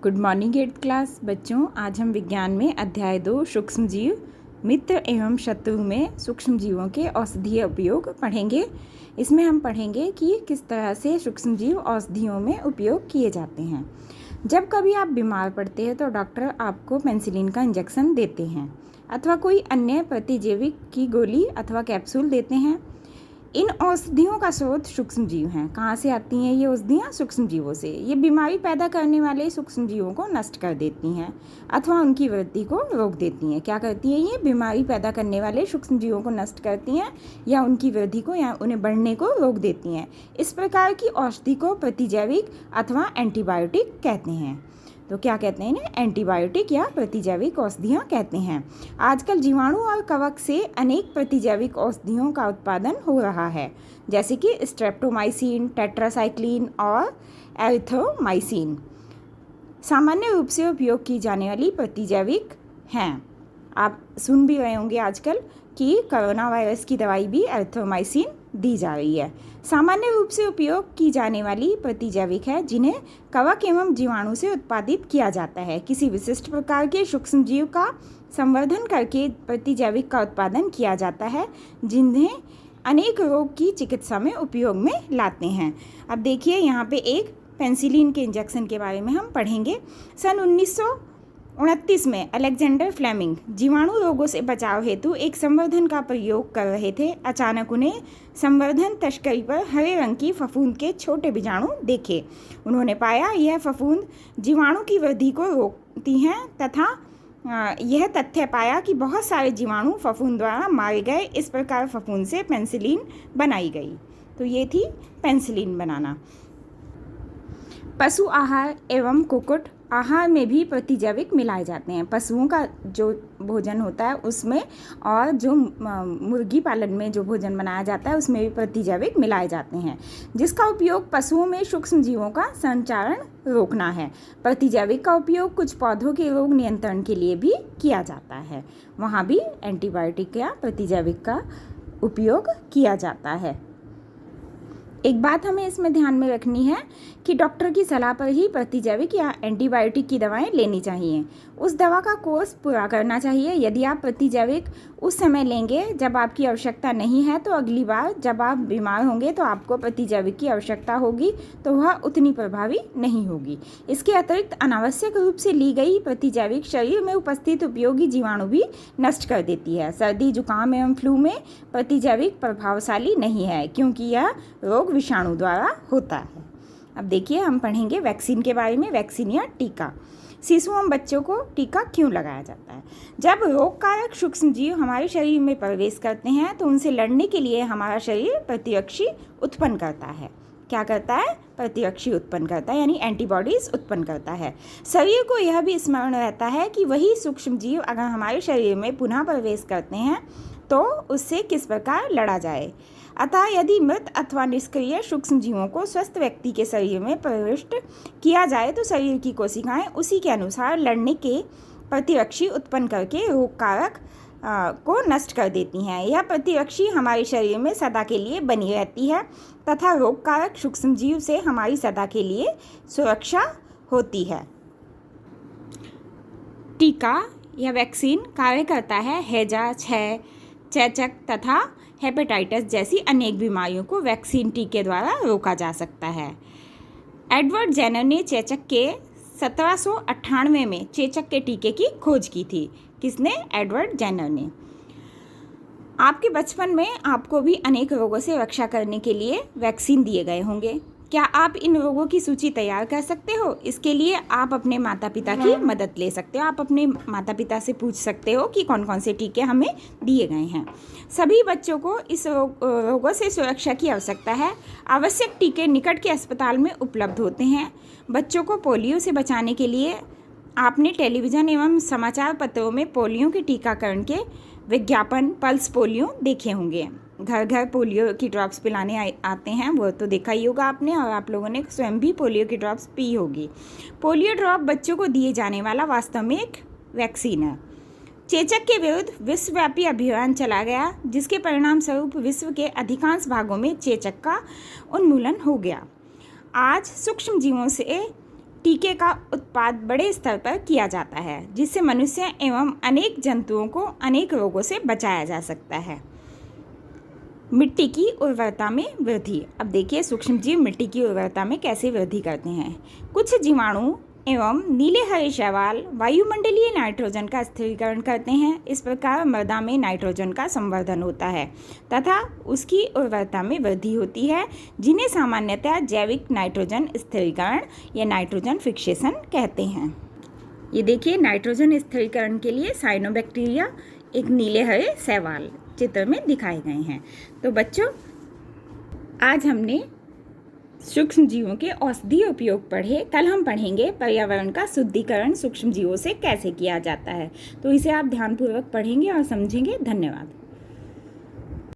Good morning 8th class बच्चों। आज हम विज्ञान में अध्याय 2 सूक्ष्म जीव मित्र एवं शत्रु में सूक्ष्म जीवों के औषधीय उपयोग पढ़ेंगे। इसमें हम पढ़ेंगे कि किस तरह से सूक्ष्म जीव औषधियों में उपयोग किए जाते हैं। जब कभी आप बीमार पड़ते हैं तो डॉक्टर आपको पेनिसिलिन का इंजेक्शन देते हैं अथवा कोई अन्य प्रतिजैविक की गोली अथवा कैप्सूल देते हैं। इन औषधियों का स्रोत सूक्ष्म जीव हैं। कहाँ से आती हैं ये औषधियाँ? सूक्ष्म जीवों से। ये बीमारी पैदा करने वाले सूक्ष्म जीवों को नष्ट कर देती हैं अथवा उनकी वृद्धि को रोक देती हैं। क्या करती हैं ये? बीमारी पैदा करने वाले सूक्ष्म जीवों को नष्ट करती हैं या उनकी वृद्धि को या उन्हें बढ़ने को रोक देती हैं। इस प्रकार की औषधि को प्रतिजैविक अथवा एंटीबायोटिक कहते हैं। तो क्या कहते हैं इन्हें? एंटीबायोटिक या प्रतिजैविक औषधियाँ कहते हैं। आजकल जीवाणु और कवक से अनेक प्रतिजैविक औषधियों का उत्पादन हो रहा है, जैसे कि स्ट्रेप्टोमाइसिन, टेट्रासाइक्लिन और एरिथ्रोमाइसिन सामान्य रूप से उपयोग की जाने वाली प्रतिजैविक हैं। आप सुन भी रहे होंगे आजकल कि कोरोना वायरस की दवाई भी एरिथ्रोमाइसिन दी जा रही है। सामान्य रूप से उपयोग की जाने वाली प्रतिजैविक है जिन्हें कवक एवं जीवाणु से उत्पादित किया जाता है। किसी विशिष्ट प्रकार के सूक्ष्म जीव का संवर्धन करके प्रतिजैविक का उत्पादन किया जाता है जिन्हें अनेक रोग की चिकित्सा में उपयोग में लाते हैं। अब देखिए यहाँ पे एक पेनिसिलिन के इंजेक्शन के बारे में हम पढ़ेंगे। सन 1929 में अलेक्जेंडर फ्लेमिंग जीवाणु रोगों से बचाव हेतु एक संवर्धन का प्रयोग कर रहे थे। अचानक उन्हें संवर्धन तस्करी पर हरे रंग की फफूंद के छोटे बीजाणु देखे। उन्होंने पाया यह फफूंद जीवाणु की वृद्धि को रोकती हैं तथा यह तथ्य पाया कि बहुत सारे जीवाणु फफूंद द्वारा मारे गए। इस प्रकार फफूंद से पेनिसिलिन बनाई गई। तो ये थी पेनिसिलिन बनाना। पशु आहार एवं कुक्कुट आहार में भी प्रतिजैविक मिलाए जाते हैं। पशुओं का जो भोजन होता है उसमें और जो मुर्गी पालन में जो भोजन बनाया जाता है उसमें भी प्रतिजैविक मिलाए जाते हैं, जिसका उपयोग पशुओं में सूक्ष्म जीवों का संचारण रोकना है। प्रतिजैविक का उपयोग कुछ पौधों के रोग नियंत्रण के लिए भी किया जाता है। वहाँ भी एंटीबायोटिक या प्रतिजैविक का उपयोग किया जाता है। एक बात हमें इसमें ध्यान में रखनी है कि डॉक्टर की सलाह पर ही प्रतिजैविक या एंटीबायोटिक की दवाएं लेनी चाहिए। उस दवा का कोर्स पूरा करना चाहिए। यदि आप प्रतिजैविक उस समय लेंगे जब आपकी आवश्यकता नहीं है तो अगली बार जब आप बीमार होंगे तो आपको प्रतिजैविक की आवश्यकता होगी तो वह उतनी प्रभावी नहीं होगी। इसके अतिरिक्त अनावश्यक रूप से ली गई प्रतिजैविक शरीर में उपस्थित उपयोगी जीवाणु भी नष्ट कर देती है। सर्दी, जुकाम एवं फ्लू में प्रतिजैविक प्रभावशाली नहीं है क्योंकि यह रोग विषाणु द्वारा होता है। अब देखिए हम पढ़ेंगे वैक्सीन के बारे में। वैक्सीन या टीका। शिशु एवं बच्चों को टीका क्यों लगाया जाता है? जब रोगकारक सूक्ष्म जीव हमारे शरीर में प्रवेश करते हैं तो उनसे लड़ने के लिए हमारा शरीर प्रतिरक्षी उत्पन्न करता है। क्या करता है? प्रतिरक्षी उत्पन्न करता है, यानी एंटीबॉडीज उत्पन्न करता है। शरीर को यह भी स्मरण रहता है कि वही सूक्ष्म जीव अगर हमारे शरीर में पुनः प्रवेश करते हैं तो उससे किस प्रकार लड़ा जाए। अतः यदि मृत अथवा निष्क्रिय सूक्ष्म जीवों को स्वस्थ व्यक्ति के शरीर में प्रविष्ट किया जाए तो शरीर की कोशिकाएं उसी के अनुसार लड़ने के प्रतिरक्षी उत्पन्न करके रोगकारक को नष्ट कर देती हैं। यह प्रतिरक्षी हमारे शरीर में सदा के लिए बनी रहती है तथा रोगकारक सूक्ष्म जीव से हमारी सदा के लिए सुरक्षा होती है। टीका या वैक्सीन कार्य करता है हैजा, क्षय, चेचक तथा हेपेटाइटिस जैसी अनेक बीमारियों को वैक्सीन टीके द्वारा रोका जा सकता है। एडवर्ड जेनर ने चेचक के 1798 में चेचक के टीके की खोज की थी। किसने? एडवर्ड जेनर ने। आपके बचपन में आपको भी अनेक रोगों से रक्षा करने के लिए वैक्सीन दिए गए होंगे। क्या आप इन रोगों की सूची तैयार कर सकते हो? इसके लिए आप अपने माता पिता की मदद ले सकते हो। आप अपने माता पिता से पूछ सकते हो कि कौन कौन से टीके हमें दिए गए हैं। सभी बच्चों को इस रोगों से सुरक्षा की आवश्यकता है। आवश्यक टीके निकट के अस्पताल में उपलब्ध होते हैं। बच्चों को पोलियो से बचाने के लिए आपने टेलीविज़न एवं समाचार पत्रों में पोलियो के टीकाकरण के विज्ञापन, पल्स पोलियो देखे होंगे। घर घर पोलियो की ड्रॉप्स पिलाने आते हैं, वो तो देखा ही होगा आपने, और आप लोगों ने स्वयं भी पोलियो की ड्रॉप्स पी होगी। पोलियो ड्रॉप बच्चों को दिए जाने वाला वास्तव में एक वैक्सीन है। चेचक के विरुद्ध विश्वव्यापी अभियान चला गया जिसके परिणाम स्वरूप विश्व के अधिकांश भागों में चेचक का उन्मूलन हो गया। आज सूक्ष्म जीवों से टीके का उत्पाद बड़े स्तर पर किया जाता है, जिससे मनुष्य एवं अनेक जंतुओं को अनेक रोगों से बचाया जा सकता है। मिट्टी की उर्वरता में वृद्धि। अब देखिए सूक्ष्म जीव मिट्टी की उर्वरता में कैसे वृद्धि करते हैं। कुछ जीवाणु एवं नीले हरे शैवाल वायुमंडलीय नाइट्रोजन का स्थिरीकरण करते हैं। इस प्रकार मृदा में नाइट्रोजन का संवर्धन होता है तथा उसकी उर्वरता में वृद्धि होती है, जिन्हें सामान्यतः जैविक नाइट्रोजन स्थिरीकरण या नाइट्रोजन फिक्सेशन कहते हैं। ये देखिए नाइट्रोजन स्थिरीकरण के लिए साइनोबैक्टीरिया, एक नीले हरे शैवाल चित्र में दिखाए गए हैं। तो बच्चों, आज हमने सूक्ष्म जीवों के औषधीय उपयोग पढ़े। कल हम पढ़ेंगे पर्यावरण का शुद्धिकरण सूक्ष्म जीवों से कैसे किया जाता है। तो इसे आप ध्यानपूर्वक पढ़ेंगे और समझेंगे। धन्यवाद।